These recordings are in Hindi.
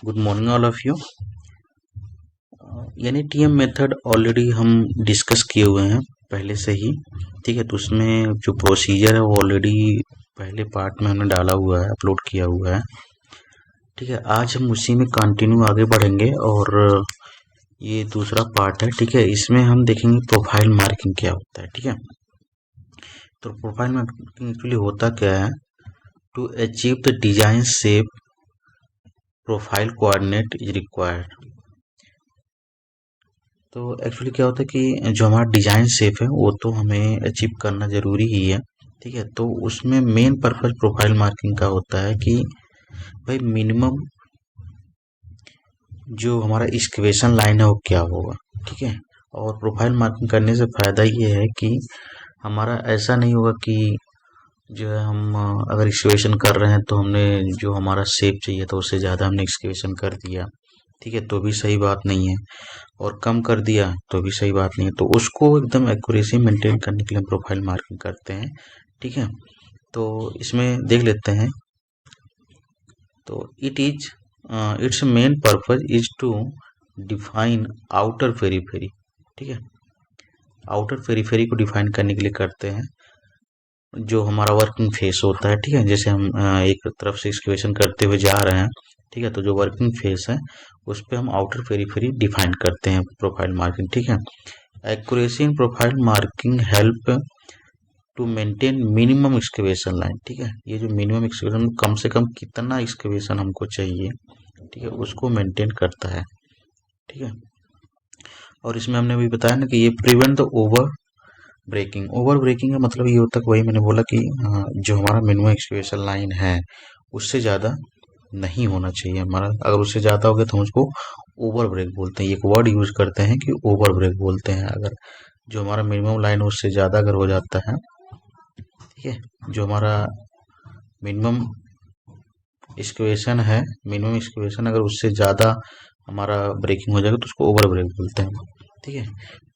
Good morning all of you. NATM method already हम डिस्कस किए हुए हैं पहले से ही। ठीक है, तो उसमें जो प्रोसीजर है वो ऑलरेडी पहले पार्ट में हमने डाला हुआ है, अपलोड किया हुआ है। ठीक है, आज हम उसी में कंटिन्यू आगे बढ़ेंगे और ये दूसरा पार्ट है। ठीक है, इसमें हम देखेंगे प्रोफाइल मार्किंग क्या होता है। ठीक है, तो प्रोफाइल मार्किंग एक्चुअली होता क्या है। To achieve the design shape profile coordinate is required. तो एक्चुअली क्या होता है कि जो हमारा डिजाइन शेप है वो तो हमें अचीव करना जरूरी ही है। ठीक है, तो उसमें मेन पर्पज प्रोफाइल मार्किंग का होता है कि भाई मिनिमम जो हमारा इक्वेशन लाइन है वो क्या होगा। ठीक है, और प्रोफाइल मार्किंग करने से फायदा ये है कि हमारा ऐसा नहीं होगा कि जो है हम अगर इक्वेशन कर रहे हैं तो हमने जो हमारा शेप चाहिए था उससे ज़्यादा हमने इक्वेशन कर दिया। ठीक है, तो भी सही बात नहीं है, और कम कर दिया तो भी सही बात नहीं है। तो उसको एकदम एक्यूरेसी मेंटेन करने के लिए हम प्रोफाइल मार्किंग करते हैं। ठीक है, तो इसमें देख लेते हैं। तो its main purpose is to define outer periphery. ठीक है, आउटर पेरीफेरी को डिफाइन करने के लिए करते हैं जो हमारा वर्किंग फेस होता है। ठीक है, जैसे हम एक तरफ से एक्सक्वेशन करते हुए जा रहे हैं। ठीक है, तो जो वर्किंग फेस है उस पर हम आउटर पेरीफेरी डिफाइन करते हैं प्रोफाइल मार्किंग। ठीक है, accuracy in profile marking help to maintain minimum excavation line. ठीक है, ये जो मिनिमम एक्सकेवेशन कम से कम कितना एक्सकेवेशन हमको चाहिए, ठीक है, उसको मेंटेन करता है। ठीक है, और इसमें हमने भी बताया ना कि ये प्रिवेंट द ओवर ब्रेकिंग का मतलब ये होता है कि वही मैंने बोला कि जो हमारा मिनिमम एक्सकेवेशन लाइन है उससे ज़्यादा नहीं होना चाहिए हमारा। अगर उससे ज़्यादा हो गया तो हम उसको ओवर ब्रेक बोलते हैं। एक वर्ड यूज करते हैं कि ओवर ब्रेक बोलते हैं। अगर जो हमारा मिनिमम लाइन उससे ज़्यादा अगर हो जाता है, ठीक है, जो हमारा मिनिमम मिनिमम स्क्वेशन अगर उससे ज़्यादा हमारा ब्रेकिंग हो जाएगा तो उसको ओवर ब्रेक बोलते हैं। ठीक है,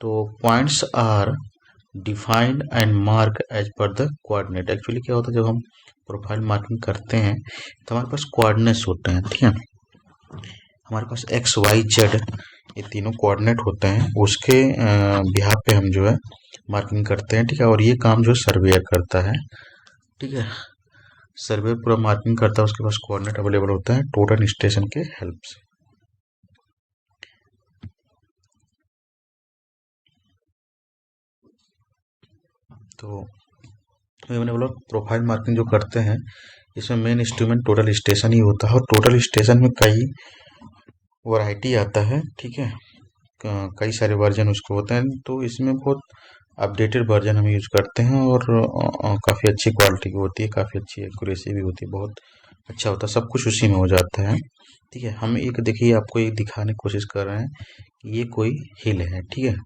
तो points are defined and mark as per the coordinate. Actually क्या होता है जब हम प्रोफाइल मार्किंग करते हैं तो हमारे पास कोऑर्डिनेट्स होते हैं। ठीक है, हमारे पास एक्स वाई जेड ये तीनों कोऑर्डिनेट होते हैं, उसके बिहाफ पे हम जो है मार्किंग करते हैं। ठीक है, और ये काम जो सर्वेयर करता है। ठीक है, सर्वे पूरा मार्किंग करता है, उसके पास कोऑर्डिनेट अवेलेबल होता है टोटल स्टेशन के हेल्प से। तो मैंने बोला प्रोफाइल मार्किंग जो करते हैं इसमें मेन इंस्ट्रूमेंट टोटल स्टेशन ही होता है, और टोटल स्टेशन में कई वैरायटी आता है। ठीक है, कई सारे वर्जन उसके होते हैं, तो इसमें बहुत अपडेटेड वर्जन हम यूज करते हैं और काफ़ी अच्छी क्वालिटी की होती है, काफ़ी अच्छी एक्यूरेसी भी होती है, बहुत अच्छा होता है, सब कुछ उसी में हो जाता है। ठीक है, हम एक देखिए आपको एक दिखाने की कोशिश कर रहे हैं कि ये कोई हिल है। ठीक है,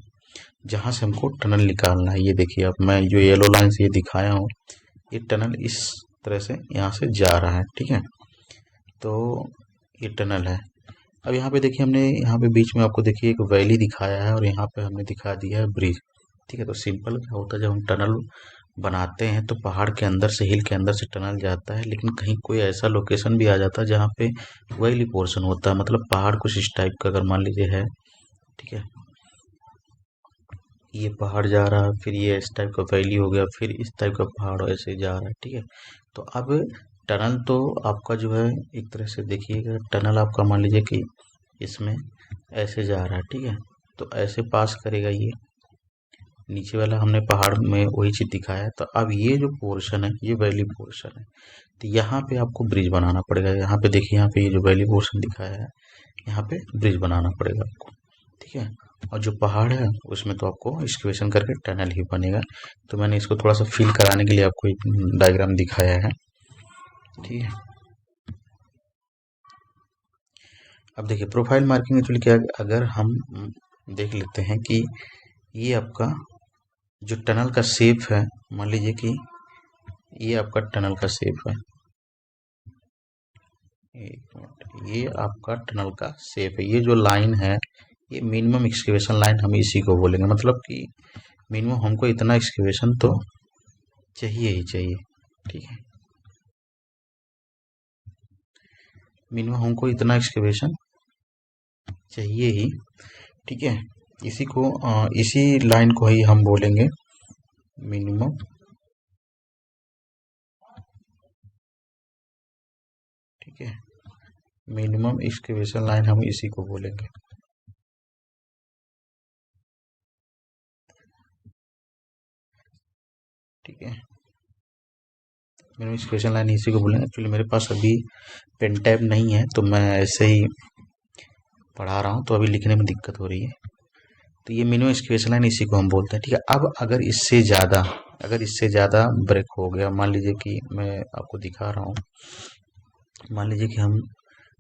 जहाँ से हमको टनल निकालना है। ये देखिए अब मैं जो येलो लाइन से ये दिखाया हूँ, ये टनल इस तरह से यहाँ से जा रहा है। ठीक है, तो ये टनल है। अब यहाँ पे देखिए हमने यहाँ पे बीच में आपको देखिए एक वैली दिखाया है और यहाँ पे हमने दिखा दिया है ब्रिज। ठीक है, तो सिंपल क्या होता है जब हम टनल बनाते हैं तो पहाड़ के अंदर से, हिल के अंदर से टनल जाता है, लेकिन कहीं कोई ऐसा लोकेशन भी आ जाता है जहाँ पे वैली पोर्शन होता है, मतलब पहाड़ कुछ इस टाइप का अगर मान लीजिए है। ठीक है, ये पहाड़ जा रहा है, फिर ये इस टाइप का वैली हो गया, फिर इस टाइप का पहाड़ ऐसे जा रहा है। ठीक है, तो अब टनल तो आपका जो है एक तरह से देखिएगा, टनल आपका मान लीजिए कि इसमें ऐसे जा रहा है। ठीक है, तो ऐसे पास करेगा ये नीचे वाला, हमने पहाड़ में वही चीज दिखाया है। तो अब ये जो पोर्शन है ये वैली पोर्शन है, तो यहाँ पे आपको ब्रिज बनाना पड़ेगा। यहाँ पे देखिए, यहाँ पे ये जो वैली पोर्शन दिखाया है यहाँ पे ब्रिज बनाना पड़ेगा आपको। ठीक है, और जो पहाड़ है उसमें तो आपको एक्सकेवेशन करके टनल ही बनेगा। तो मैंने इसको थोड़ा सा फील कराने के लिए आपको एक डायग्राम दिखाया है। ठीक है, अब देखिए प्रोफाइल मार्किंग एक्चुअली क्या है, अगर हम देख लेते हैं कि ये आपका जो टनल का शेप है, मान लीजिए कि ये आपका टनल का शेप है। एक मिनट, ये आपका टनल का शेप है, ये जो लाइन है ये मिनिमम एक्सकेवेशन लाइन हम इसी को बोलेंगे। मतलब कि मिनिमम हमको इतना एक्सकेवेशन तो चाहिए ही चाहिए। ठीक है, मिनिमम हमको इतना एक्सकेवेशन चाहिए ही, ठीक है। इसी लाइन को ही हम बोलेंगे मिनिमम, ठीक है। मिनिमम एक्सकेवेशन लाइन हम इसी को बोलेंगे, ठीक है। मिनिमम एक्सकेवेशन लाइन इसी को बोलेंगे। एक्चुअली मेरे पास अभी पेन टैब नहीं है, तो मैं ऐसे ही पढ़ा रहा हूँ, तो अभी लिखने में दिक्कत हो रही है। तो ये मिनिमम एक्सकेवेशन लाइन इसी को हम बोलते हैं, ठीक है। अब अगर इससे ज़्यादा ब्रेक हो गया, मान लीजिए कि मैं आपको दिखा रहा हूँ, मान लीजिए कि हम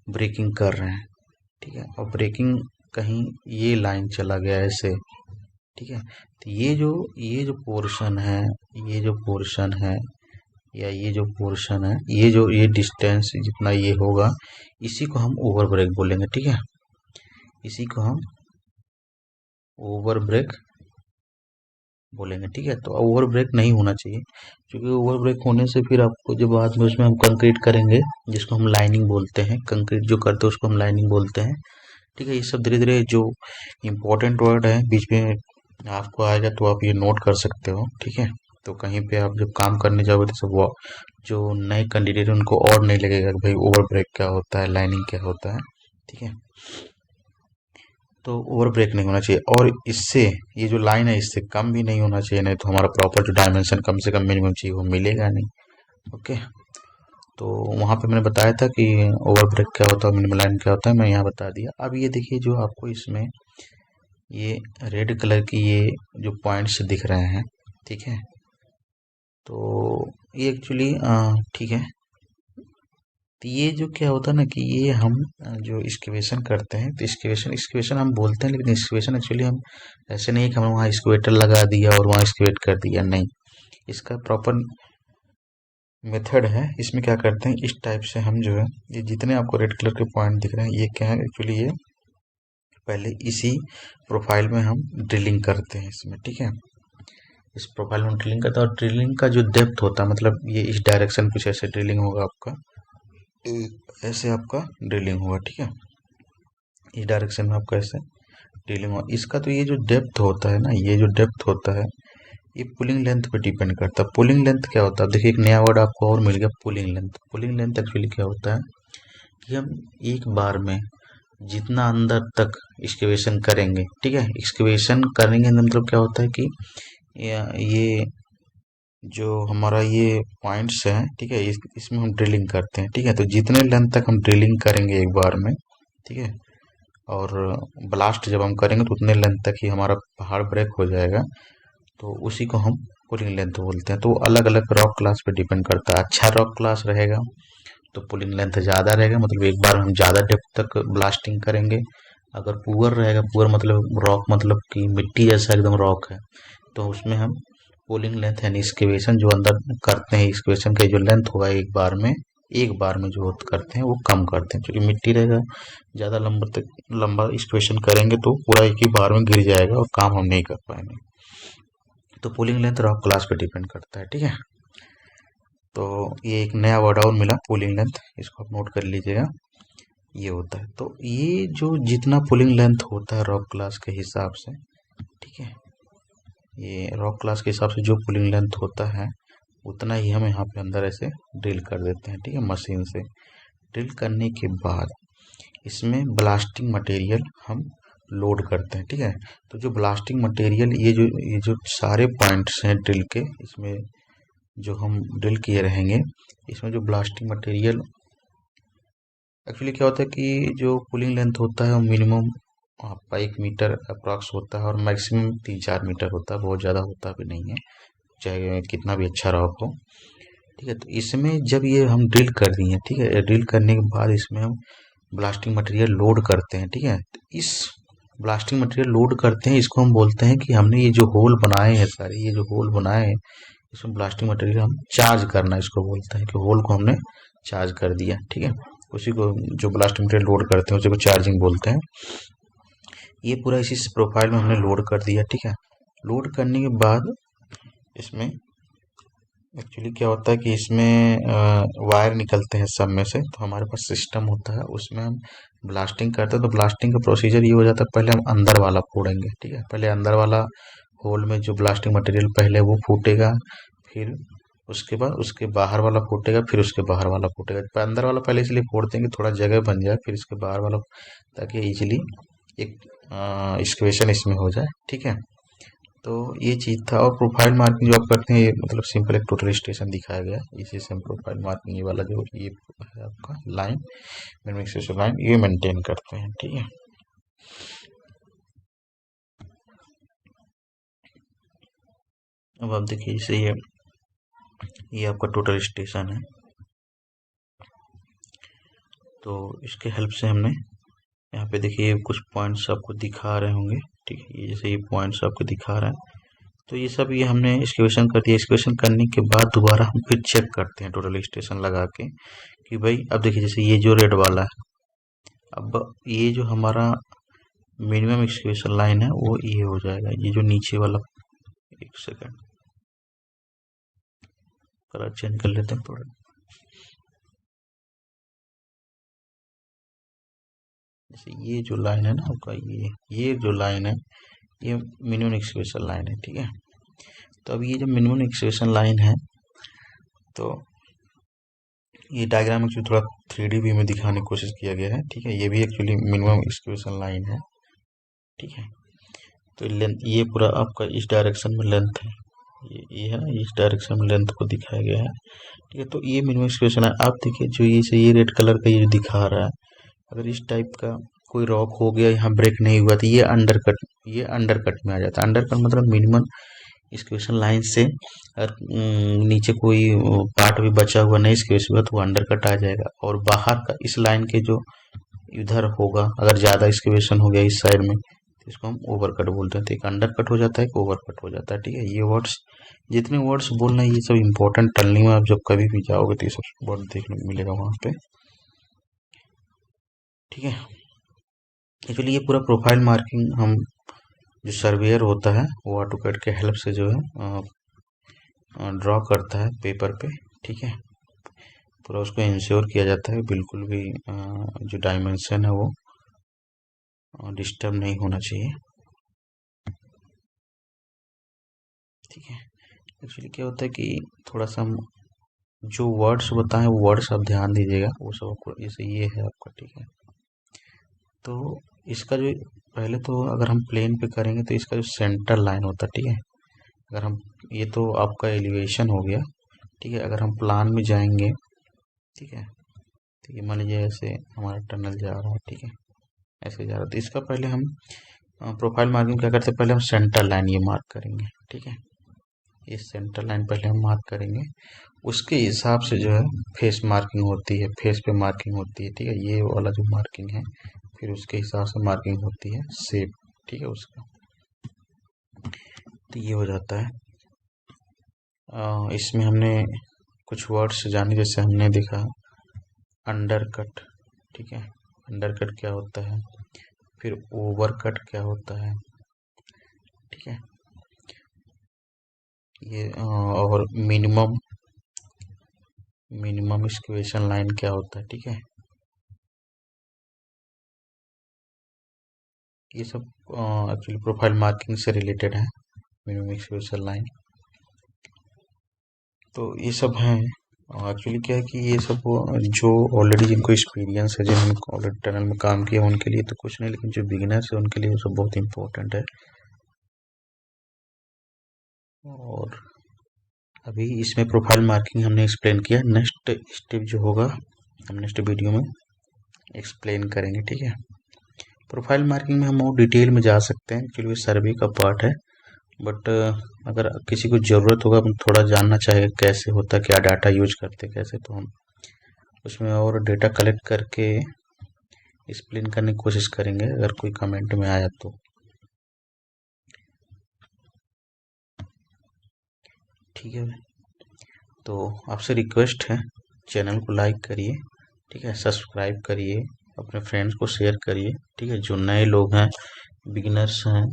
ब्रेकिंग कर रहे हैं, ठीक है, और ब्रेकिंग कहीं ये लाइन चला गया ऐसे, ठीक है। तो ये जो पोर्शन है, ये जो पोर्शन है, या ये जो पोर्शन है, ये डिस्टेंस जितना ये होगा, इसी को हम ओवर ब्रेक बोलेंगे, ठीक है। इसी को हम ओवर ब्रेक बोलेंगे, ठीक है। तो ओवर ब्रेक नहीं होना चाहिए, क्योंकि ओवर ब्रेक होने से फिर आपको जब बाद में उसमें हम कंक्रीट करेंगे, जिसको हम लाइनिंग बोलते हैं, कंक्रीट जो करते हैं उसको हम लाइनिंग बोलते हैं, ठीक है। ये सब धीरे धीरे जो इम्पोर्टेंट वर्ड है बीच में आपको आएगा, तो आप ये नोट कर सकते हो, ठीक है। तो कहीं पे आप जब काम करने जाओगे तो सब वो जो नए कैंडिडेट है उनको और नहीं लगेगा कि भाई ओवर ब्रेक क्या होता है, लाइनिंग क्या होता है, ठीक है। तो ओवर ब्रेक नहीं होना चाहिए, और इससे ये जो लाइन है इससे कम भी नहीं होना चाहिए, नहीं तो हमारा प्रॉपर जो डायमेंशन कम से कम मिनिमम चाहिए वो मिलेगा नहीं। ओके, तो वहाँ पे मैंने बताया था कि ओवर ब्रेक क्या होता है, मिनिमम लाइन क्या होता है, मैं यहाँ बता दिया। अब ये देखिए, जो आपको इसमें ये रेड कलर की ये जो पॉइंट्स दिख रहे हैं, ठीक है, तो ये एक्चुअली ठीक है। तो ये जो क्या होता है ना कि ये हम जो एक्सकेवेशन करते हैं, तो एक्सकेवेशन हम बोलते हैं, लेकिन एक्सकेवेशन एक्चुअली हम ऐसे नहीं है कि हमने वहाँ एक्सकेवेटर लगा दिया और वहाँ एक्सकेवेट कर दिया, नहीं। इसका प्रॉपर मेथड है। इसमें क्या करते हैं, इस टाइप से हम जो है, ये जितने आपको रेड कलर के पॉइंट दिख रहे हैं, ये क्या है एक्चुअली, ये पहले इसी प्रोफाइल में हम ड्रिलिंग करते हैं इसमें, ठीक है। इस प्रोफाइल में ड्रिलिंग करते हैं, और ड्रिलिंग का जो डेप्थ होता है, मतलब ये इस डायरेक्शन कुछ ऐसे ड्रिलिंग होगा आपका, ऐसे आपका ड्रिलिंग होगा, ठीक है। इस डायरेक्शन में आपका ऐसे ड्रिलिंग होगा। इसका तो ये जो डेप्थ होता है ना, ये जो डेप्थ होता है, ये पुलिंग लेंथ पे डिपेंड करता है। पुलिंग लेंथ क्या होता है, देखिए एक नया वर्ड आपको और मिल गया, pulling length. Pulling length actually क्या होता है कि हम एक बार में जितना अंदर तक एक्सकेवेशन करेंगे, ठीक है, एक्सकेवेशन करेंगे मतलब क्या होता है कि ये जो हमारा ये पॉइंट्स हैं, ठीक है, इसमें हम ड्रिलिंग करते हैं, ठीक है। तो जितने लेंथ तक हम ड्रिलिंग करेंगे एक बार में, ठीक है, और ब्लास्ट जब हम करेंगे तो उतने लेंथ तक ही हमारा पहाड़ ब्रेक हो जाएगा, तो उसी को हम पुलिंग लेंथ बोलते हैं। तो अलग अलग रॉक क्लास पे डिपेंड करता है। अच्छा रॉक क्लास रहेगा तो पुलिंग लेंथ ज़्यादा रहेगा, मतलब एक बार हम ज़्यादा डेप्थ तक ब्लास्टिंग करेंगे। अगर पुअर रहेगा, पुअर मतलब रॉक मतलब कि मिट्टी जैसा एकदम रॉक है, तो उसमें हम पुलिंग लेंथ यानी एक्सकेवेशन जो अंदर करते हैं, एक्सकेवेशन का जो लेंथ होगा एक बार में जो करते हैं वो कम करते हैं, क्योंकि मिट्टी रहेगा, ज़्यादा लंबा एक्सकेवेशन करेंगे तो पूरा एक ही बार में गिर जाएगा और काम हम नहीं कर पाएंगे। तो पुलिंग लेंथ रॉक क्लास पे डिपेंड करता है, ठीक है। तो ये एक नया वर्ड और मिला, पुलिंग लेंथ, इसको आप नोट कर लीजिएगा, ये होता है। तो ये जो जितना पुलिंग लेंथ होता है रॉक क्लास के हिसाब से, ठीक है, ये रॉक क्लास के हिसाब से जो पुलिंग लेंथ होता है उतना ही हम यहाँ पे अंदर ऐसे ड्रिल कर देते हैं, ठीक है, मशीन से। ड्रिल करने के बाद इसमें ब्लास्टिंग मटेरियल हम लोड करते हैं, ठीक है। तो जो ब्लास्टिंग मटेरियल, ये जो सारे पॉइंट्स हैं ड्रिल के, इसमें जो हम ड्रिल किए रहेंगे, इसमें जो ब्लास्टिंग मटेरियल एक्चुअली क्या होता है कि जो पुलिंग लेंथ होता है वो मिनिमम आपका 1 मीटर अप्रॉक्स होता है, और मैक्सिमम 3-4 मीटर होता है, बहुत ज़्यादा होता भी नहीं है, चाहे कितना भी अच्छा रॉक हो, ठीक है। तो इसमें जब ये हम ड्रिल कर दिए, ठीक है, ड्रिल करने के बाद इसमें हम ब्लास्टिंग मटेरियल लोड करते हैं, ठीक है। तो इस ब्लास्टिंग मटेरियल लोड करते हैं, इसको हम बोलते हैं कि हमने ये जो होल बनाए हैं सारे, ये जो होल बनाए हैं, इसमें ब्लास्टिंग मटेरियल हम चार्ज करना इसको बोलते हैं, कि होल को हमने चार्ज कर दिया, ठीक है। उसी को जो ब्लास्टिंग मटेरियल लोड करते हैं उसी को चार्जिंग बोलते हैं। ये पूरा इसी प्रोफाइल में हमने लोड कर दिया, ठीक है। लोड करने के बाद इसमें एक्चुअली क्या होता है कि इसमें वायर निकलते हैं सब में से, तो हमारे पास सिस्टम होता है, उसमें हम ब्लास्टिंग करते हैं। तो ब्लास्टिंग का प्रोसीजर ये हो जाता है, पहले हम अंदर वाला फोड़ेंगे, ठीक है। पहले अंदर वाला होल में जो ब्लास्टिंग मटेरियल पहले वो फूटेगा, फिर उसके बाद उसके बाहर वाला फूटेगा, फिर उसके बाहर वाला फूटेगा। अंदर वाला पहले इसलिए फोड़ते हैं कि थोड़ा जगह बन जाए, फिर इसके बाहर वाला, ताकि इजीली एक एक्सकवेशन इसमें हो जाए, ठीक है। तो ये चीज था। और प्रोफाइल मार्किंग जो आप करते हैं, ये मतलब सिंपल एक टोटल स्टेशन दिखाया गया है, इसी से हम प्रोफाइल मार्किंग ये वाला जो ये है आपका लाइन, मिनिमम लाइन, ये मेंटेन करते हैं, ठीक है। अब आप देखिए, जैसे ये आपका टोटल स्टेशन है, तो इसके हेल्प से हमने यहाँ पे देखिए कुछ पॉइंट्स आपको दिखा रहे होंगे, ठीक है। ये जैसे ये पॉइंट्स आपको दिखा रहे हैं, तो ये सब ये हमने एक्सक्वेशन कर दिया। एक्सक्वेशन करने के बाद दोबारा हम फिर चेक करते हैं टोटल स्टेशन लगा के, कि भाई अब देखिए जैसे ये जो रेड वाला है, अब ये जो हमारा मिनिमम एक्सक्वेशन लाइन है वो ये हो जाएगा, ये जो नीचे वाला, एक सेकेंड कलर चेंज कर लेते हैं थोड़ा। जैसे ये जो लाइन है ना आपका, ये जो लाइन है, ये मिनिमम एक्सक्वेशन लाइन है, ठीक है। तो अब ये जो मिनिमम एक्सक्वेशन लाइन है, तो ये डायग्राम एक्चुअली थोड़ा 3D व्यू में दिखाने की कोशिश किया गया है, ठीक है। ये भी एक्चुअली मिनिमम एक्सक्वेशन लाइन है, ठीक है। तो लेंथ ये पूरा आपका इस डायरेक्शन में लेंथ है, ये है ना, इस डायरेक्शन में लेंथ को दिखाया गया है, ठीक है। तो ये मिनिमम एक्सक्वेशन है। आप देखिए जो ये रेड कलर का ये दिखा रहा है, अगर इस टाइप का कोई रॉक हो गया, यहाँ ब्रेक नहीं हुआ, तो ये अंडरकट में आ जाता है। अंडरकट मतलब मिनिमम एक्सक्वेशन लाइन से अगर नीचे कोई पार्ट भी बचा हुआ नहीं एक्सक्वेशन हुआ, तो वो अंडरकट आ जाएगा। और बाहर का इस लाइन के जो इधर होगा, अगर ज्यादा एक्सक्वेशन हो गया इस साइड में, तो इसको हम ओवरकट बोलते हैं। तो एक अंडरकट हो जाता है, एक ओवरकट हो जाता है, ठीक है। ये वर्ड्स, जितने वर्ड्स बोलना है, ये सब इंपॉर्टेंट, टनलिंग में आप जब कभी भी जाओगे तो ये सब वर्ड देखने को मिलेगा वहां पे, ठीक है। एक्चुअली ये पूरा प्रोफाइल मार्किंग हम, जो सर्वेयर होता है वो ऑटोकैड के हेल्प से जो है ड्रॉ करता है पेपर पे, ठीक है। पूरा उसको इंश्योर किया जाता है, बिल्कुल भी जो डायमेंशन है वो डिस्टर्ब नहीं होना चाहिए, ठीक है। एक्चुअली क्या होता है कि थोड़ा सा हम जो वर्ड्स बताएं वो वर्ड्स आप ध्यान दीजिएगा, वो सब आपको, जैसे ये है आपका, ठीक है। तो इसका जो पहले तो अगर हम प्लेन पे करेंगे तो इसका जो सेंटर लाइन होता है, ठीक है। अगर हम, ये तो आपका एलिवेशन हो गया, ठीक है। अगर हम प्लान में जाएंगे, ठीक है, तो ये मान लीजिए ऐसे हमारा टनल जा रहा है, ठीक है, ऐसे जा रहा है। तो इसका पहले हम प्रोफाइल मार्किंग क्या करते हैं, पहले हम सेंटर लाइन ये मार्क करेंगे, ठीक है। ये सेंटर लाइन पहले हम मार्क करेंगे, उसके हिसाब से जो है फेस मार्किंग होती है, फेस पे मार्किंग होती है, ठीक है। ये वाला जो मार्किंग है, फिर उसके हिसाब से मार्किंग होती है शेप, ठीक है उसका। तो ये हो जाता है। इसमें हमने कुछ वर्ड्स जाने, जैसे हमने देखा अंडरकट, ठीक है। अंडरकट क्या होता है, फिर ओवरकट क्या होता है, ठीक है। ये और मिनिमम एक्सक्वेशन लाइन क्या होता है, ठीक है। ये सब एक्चुअली प्रोफाइल मार्किंग से रिलेटेड है, मिनिमम एक्सक्वेशन लाइन। तो ये सब है। एक्चुअली क्या है कि ये सब जो ऑलरेडी जिनको एक्सपीरियंस है, जिन्होंने ऑलरेडी टनल में काम किया, उनके लिए तो कुछ नहीं, लेकिन जो बिगिनर्स है उनके लिए वो सब बहुत इंपॉर्टेंट है। और अभी इसमें प्रोफाइल मार्किंग हमने एक्सप्लेन किया, नेक्स्ट स्टेप जो होगा हम नेक्स्ट वीडियो में एक्सप्लेन करेंगे, ठीक है। प्रोफाइल मार्किंग में हम और डिटेल में जा सकते हैं, एक्चुअली सर्वे का पार्ट है, बट अगर किसी को ज़रूरत होगा, थोड़ा जानना चाहेगा कैसे होता है, क्या डाटा यूज करते कैसे, तो हम उसमें और डेटा कलेक्ट करके एक्सप्लेन करने की कोशिश करेंगे, अगर कोई कमेंट में आया तो, ठीक है। तो आपसे रिक्वेस्ट है, चैनल को लाइक करिए, ठीक है, सब्सक्राइब करिए, अपने फ्रेंड्स को शेयर करिए, ठीक है। जो नए लोग हैं, बिगिनर्स हैं,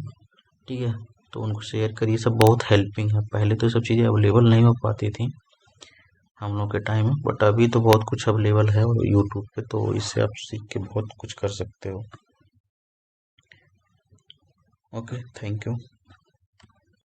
ठीक है, तो उनको शेयर करिए। सब बहुत हेल्पिंग है, पहले तो सब चीज़ें अवेलेबल नहीं हो पाती थी, हम लोग के टाइम में। बट अभी तो बहुत कुछ अवेलेबल है यूट्यूब पे, तो इससे आप सीख के बहुत कुछ कर सकते हो। Okay, thank you.